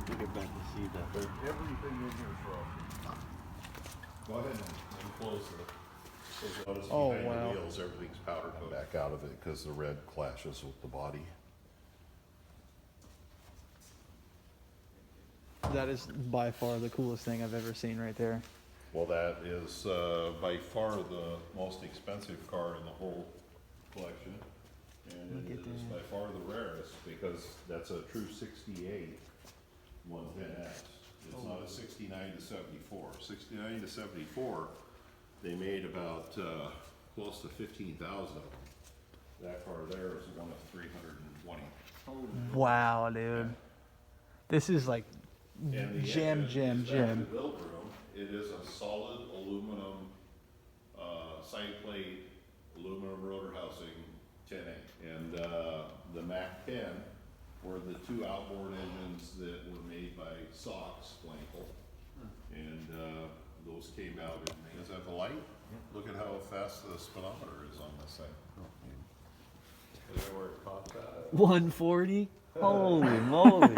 We get back to see that. But everything in here is rough. Go ahead and close the. Notice Oh, behind wow. the wheels, everything's powder coated. Back out of it because the red clashes with the body. That is by far the coolest thing I've ever seen right there. Well, that is by far the most expensive car in the whole collection. And Look it at is that. by far the rarest because that's a true 68 110X. It's not a 69 to 74. 69 to 74, they made about close to 15,000 of them. That car there is one of 320. Wow, dude. This is like And the gem, engine gem, is back in gem. the build room. It is a solid aluminum side plate, aluminum rotor housing 10A. And the Mac 10 were the two outboard engines that were made by Sox Blankel. And those came out in, is that the light? Look at how fast the speedometer is on this thing. Is that where it pops out? 140? Holy moly.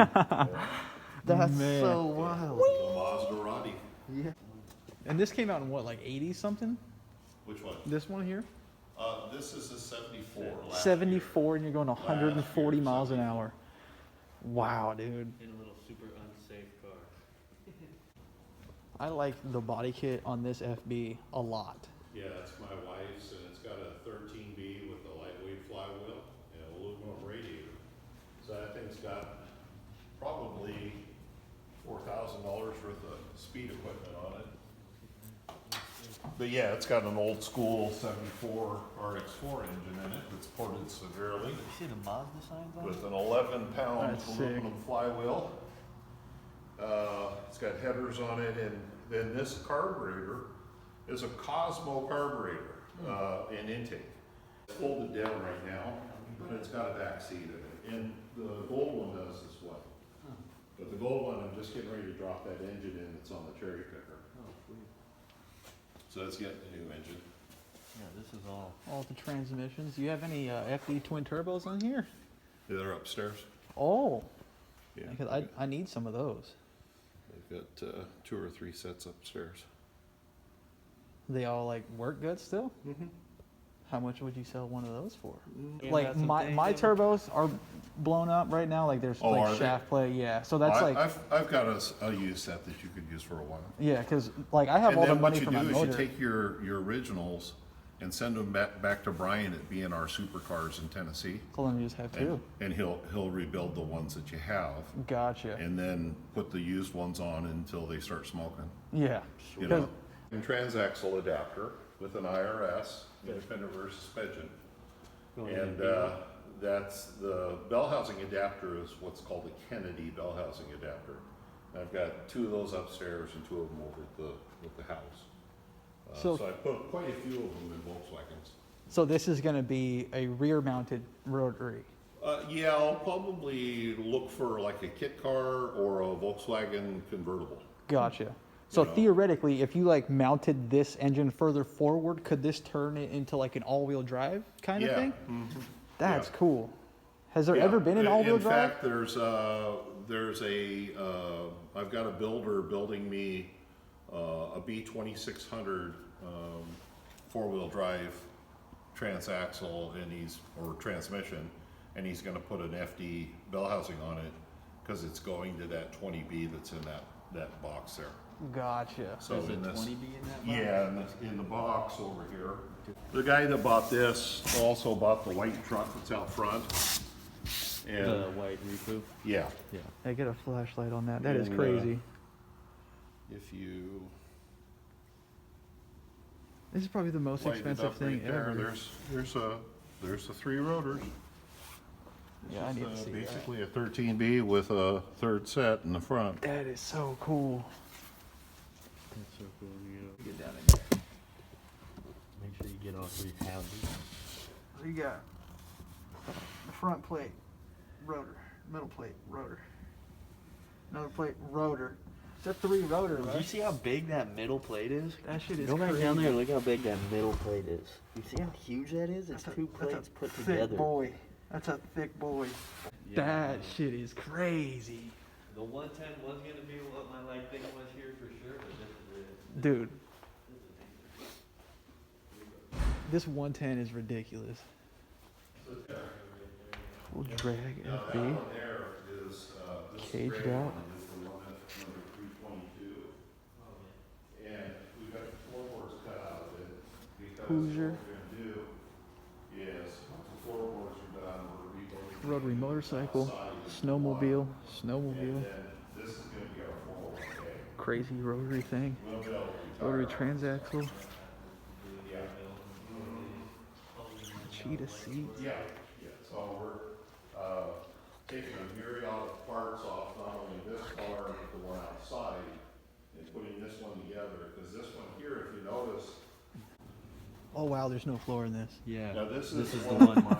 That's Man. so wild. The Maserati. Yeah. And this came out in what, like 80 something? Which one? This one here? This is a 74. last 74 and you're going 140 year, miles an 74. hour. Wow, dude. In a little super unsafe car. I like the body kit on this FB a lot. Yeah, that's my wife's, and it's got a 13B with a lightweight flywheel and aluminum radiator. So that thing's got probably $4,000 worth of speed equipment on it. But yeah, it's got an old school 74 RX-4 engine in it that's ported severely You see the Mazda signs on it? with an 11-pound That's sick. aluminum flywheel. It's got headers on it, and then this carburetor is a Cosmo carburetor in intake. It's folded down right now, but it's got a back seat in it, and the gold one does as well. But the gold one, I'm just getting ready to drop that engine in that's on the cherry picker. Oh, sweet. So it's getting a new engine. Yeah, this is all. All the transmissions. Do you have any FD twin turbos on here? They're upstairs. Oh, Yeah, because I need some of those. they've got 2 or 3 sets upstairs. They all like work good still? Mm-hmm. How much would you sell one of those for? You Like got some my things my in- turbos are blown up right now. Like there's Oh, are like they? shaft play, yeah. So that's like I've got a used set that you could use for a while. yeah, because like I have And all the then what money you for my do is motor. you take your originals and send them back to Brian at B&R Supercars in Tennessee. So let me just have two. And he'll rebuild the ones that you have Gotcha. and then put the used ones on until they start smoking. Yeah. You know, and transaxle adapter with an IRS, independent rear suspension. Going And in that's the bell housing adapter is what's called a Kennedy bell housing adapter. And I've got 2 of those upstairs and 2 of them over at the house. So- So I put quite a few of them in Volkswagens. So this is going to be a rear-mounted rotary. Yeah, I'll probably look for like a kit car or a Volkswagen convertible. Gotcha. So know. theoretically, if you like mounted this engine further forward, could this turn it into like an all-wheel drive kind of Yeah. thing? That's Yeah. cool. Has there Yeah. ever been an all-wheel drive? In fact, I've got a builder building me a B2600 4-wheel drive transaxle or transmission, and he's going to put an FD bell housing on it because it's going to that 20B that's in that box there. Gotcha. So There's a in this, 20B in that box? yeah, in the box over here. The guy that bought this also bought the white truck that's out front. And The white reproof? yeah, Yeah. I get a flashlight on that. That is And, crazy. if you This is probably the most light it expensive up thing right there, ever. there's the 3 rotors. Yeah, I need to It's see basically a 13B with a 3rd set in the front. that. That is so cool. That's so cool. You Get down in there. make sure you get all 3 houses. So you got the front plate, rotor, middle plate, rotor, another plate, rotor. It's a 3 rotor, Did you right? see how big that middle plate is? That shit is Go back crazy. down there and look how big that middle plate is. You see how huge that is? It's That's 2 that's plates put thick together. boy. That's a thick boy. Yeah. That shit is crazy. The 110 was gonna be what my like thing was here for sure, but this is it. Dude, This is dangerous. this 110 is ridiculous. We'll drag Now, that FB. one there is, this Caged gray out. one is the one that's number 322. Oh, And we got the floorboards cut out of it because Hoosier. what we're gonna do is, once the floorboards are done, we're rebuilding. Rotary the motorcycle, outside of the snowmobile, And snowmobile, then this is gonna be our 401K. crazy rotary thing, We'll be able to rotary retire. transaxle, Yeah. cheetah seats. Yeah, yeah, so we're, taking a myriad of parts off, not only this car, but the one outside, and putting this one together, because this one here, if you notice, Oh wow, there's no floor in this. yeah. now this This is is the one one of my,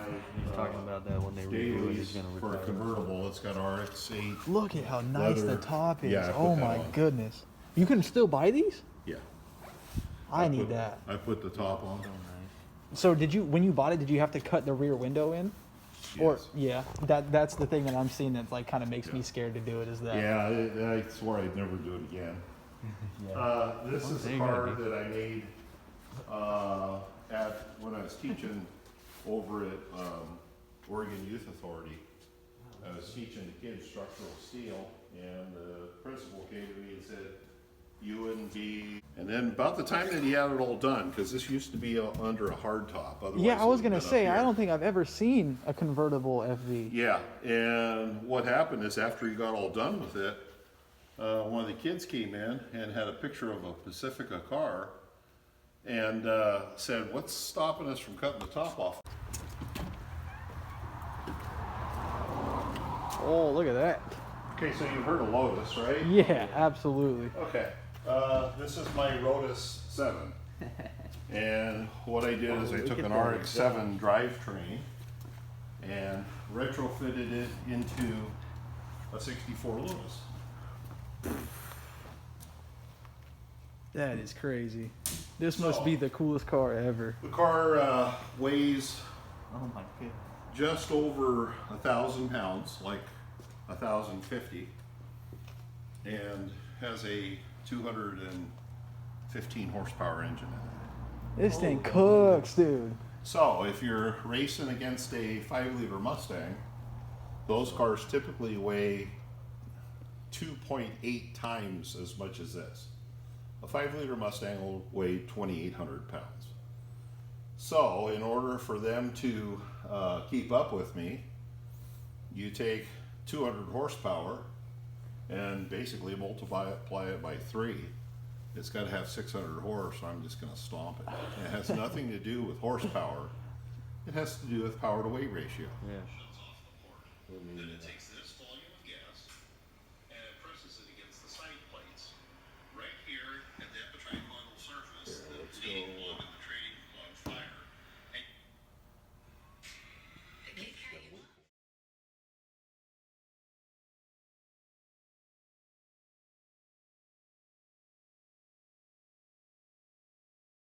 he's talking about that when they redo it, he's dailies gonna for a retire. convertible, it's got RX-8. Look at how nice the Leather. top is. Yeah, I put Oh that my on. goodness. You can still buy these? Yeah. I need put- that. I put the top on. So nice. So did you, when you bought it, did you have to cut the rear window in? Or, Yes. yeah, that's the thing that I'm seeing that like kind of makes me Yeah. scared to do it is that. Yeah, I swore I'd never do it again. This Well, is there a you gotta car be. that I made, when I was teaching over at, Oregon Youth Authority. I was teaching the kids structural steel, and the principal came to me and said, you wouldn't be, and then about the time that he had it all done, cause this used to be under a hard top, otherwise. Yeah, I it was would've gonna been up say, I here. don't think I've ever seen a convertible FV. Yeah, and what happened is after he got all done with it, one of the kids came in and had a picture of a Pacifica car and said, what's stopping us from cutting the top off? Oh, look at that. Okay, so you've heard of Lotus, right? Yeah, absolutely. Okay, this is my Lotus 7. And what I did is I look took at an that RX-7 drivetrain and retrofitted it into a 64 Lotus. That is crazy. This must be the coolest car ever. The car weighs Oh my goodness. just over 1,000 pounds, like 1,050, and has a 215 horsepower engine in it. This thing cooks, dude. So if you're racing against a 5-liter Mustang, those cars typically weigh 2.8 times as much as this. A 5-liter Mustang will weigh 2,800 pounds. So in order for them to keep up with me, you take 200 horsepower and basically multiply it by 3. It's got to have 600 horse, so I'm just going to stomp it. It has nothing to do with horsepower. It has to do with power to weight ratio. Yeah.